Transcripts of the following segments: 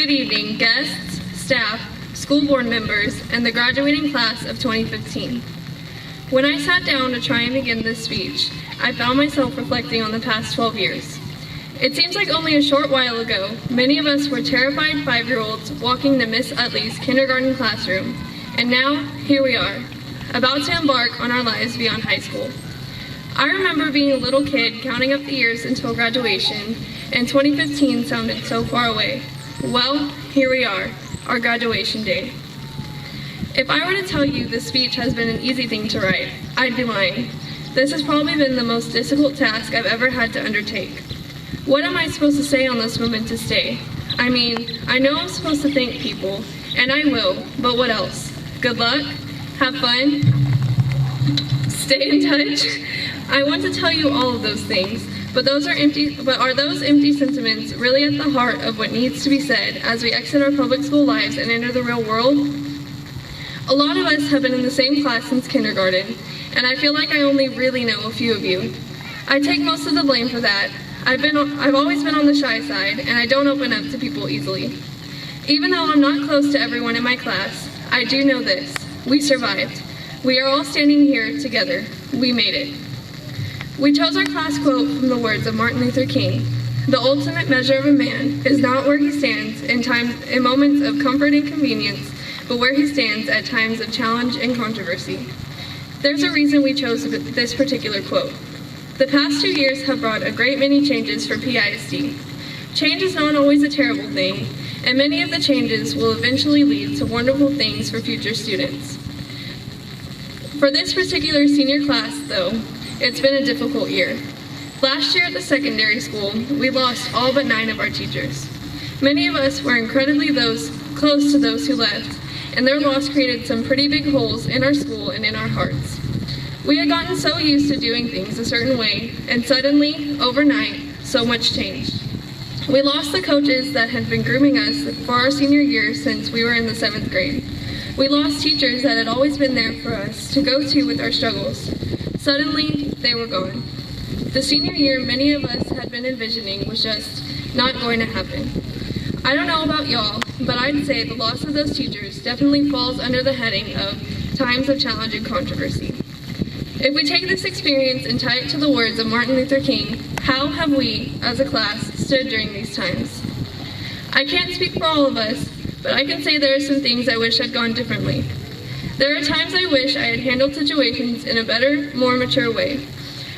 Good evening, guests, staff, school board members, and the graduating class of 2015. When I sat down to try and begin this speech, I found myself reflecting on the past 12 years. It seems like only a short while ago, many of us were terrified 5-year-olds walking to Miss Utley's kindergarten classroom, and now, here we are, about to embark on our lives beyond high school. I remember being a little kid counting up the years until graduation, and 2015 sounded so far away. Well, here we are, our graduation day. If I were to tell you this speech has been an easy thing to write, I'd be lying. This has probably been the most difficult task I've ever had to undertake. What am I supposed to say on this momentous day? I mean, I know I'm supposed to thank people, and I will, but what else? Good luck? Have fun? Stay in touch? I want to tell you all of those things, but are those empty sentiments really at the heart of what needs to be said as we exit our public school lives and enter the real world? A lot of us have been in the same class since kindergarten, and I feel like I only really know a few of you. I take most of the blame for that. I've always been on the shy side, and I don't open up to people easily. Even though I'm not close to everyone in my class, I do know this. We survived. We are all standing here together. We made it. We chose our class quote from the words of Martin Luther King. The ultimate measure of a man is not where he stands in moments of comfort and convenience, but where he stands at times of challenge and controversy. There's a reason we chose this particular quote. The past 2 years have brought a great many changes for PISD. Change is not always a terrible thing, and many of the changes will eventually lead to wonderful things for future students. For this particular senior class, though, it's been a difficult year. Last year at the secondary school, we lost all but 9 of our teachers. Many of us were incredibly close to those who left, and their loss created some pretty big holes in our school and in our hearts. We had gotten so used to doing things a certain way, and suddenly, overnight, so much changed. We lost the coaches that had been grooming us for our senior year since we were in the 7th grade. We lost teachers that had always been there for us to go to with our struggles. Suddenly, they were gone. The senior year many of us had been envisioning was just not going to happen. I don't know about y'all, but I'd say the loss of those teachers definitely falls under the heading of times of challenge and controversy. If we take this experience and tie it to the words of Martin Luther King, how have we, as a class, stood during these times? I can't speak for all of us, but I can say there are some things I wish had gone differently. There are times I wish I had handled situations in a better, more mature way.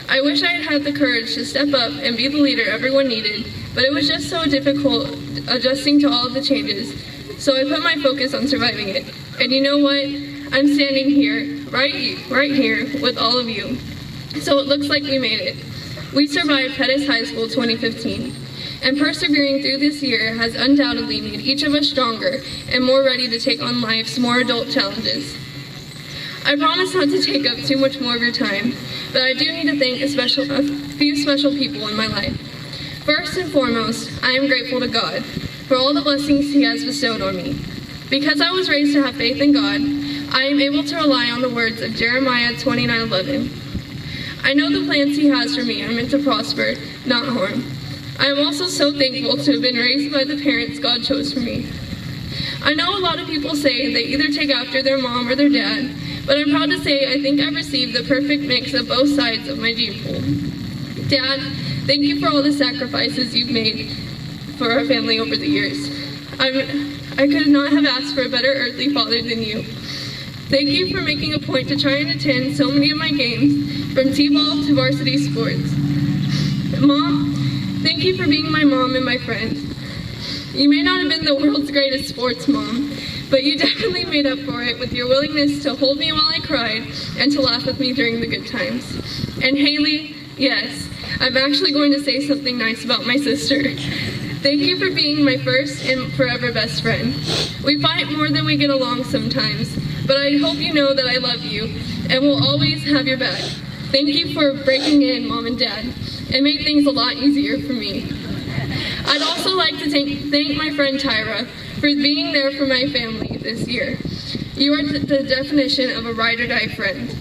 I wish I had had the courage to step up and be the leader everyone needed, but it was just so difficult adjusting to all of the changes, so I put my focus on surviving it. And you know what? I'm standing here, right here, with all of you. So it looks like we made it. We survived Pettis High School 2015, and persevering through this year has undoubtedly made each of us stronger and more ready to take on life's more adult challenges. I promise not to take up too much more of your time, but I do need to thank a few special people in my life. First and foremost, I am grateful to God for all the blessings He has bestowed on me. Because I was raised to have faith in God, I am able to rely on the words of Jeremiah 29:11. I know the plans He has for me are meant to prosper, not harm. I am also so thankful to have been raised by the parents God chose for me. I know a lot of people say they either take after their mom or their dad, but I'm proud to say I think I've received the perfect mix of both sides of my gene pool. Dad, thank you for all the sacrifices you've made for our family over the years. I could not have asked for a better earthly father than you. Thank you for making a point to try and attend so many of my games, from t-ball to varsity sports. Mom, thank you for being my mom and my friend. You may not have been the world's greatest sports mom, but you definitely made up for it with your willingness to hold me while I cried and to laugh with me during the good times. And Haley, yes, I'm actually going to say something nice about my sister. Thank you for being my first and forever best friend. We fight more than we get along sometimes, but I hope you know that I love you and will always have your back. Thank you for breaking in, Mom and Dad. It made things a lot easier for me. I'd also like to thank my friend Tyra for being there for my family this year. You are the definition of a ride or die friend.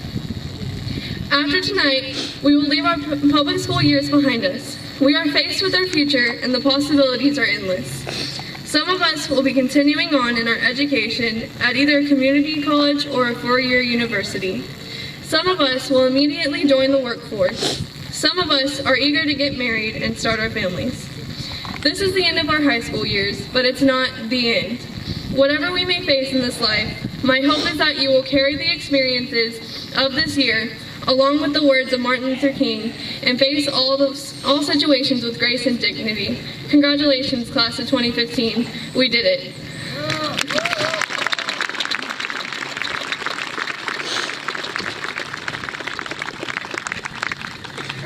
After tonight, we will leave our public school years behind us. We are faced with our future, and the possibilities are endless. Some of us will be continuing on in our education at either a community college or a four-year university. Some of us will immediately join the workforce. Some of us are eager to get married and start our families. This is the end of our high school years, but it's not the end. Whatever we may face in this life, my hope is that you will carry the experiences of this year, along with the words of Martin Luther King, and face all situations with grace and dignity. Congratulations, class of 2015. We did it.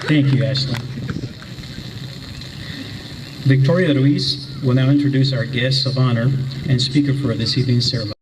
Thank you, Ashley. Victoria Ruiz will now introduce our guests of honor and speaker for this evening's ceremony.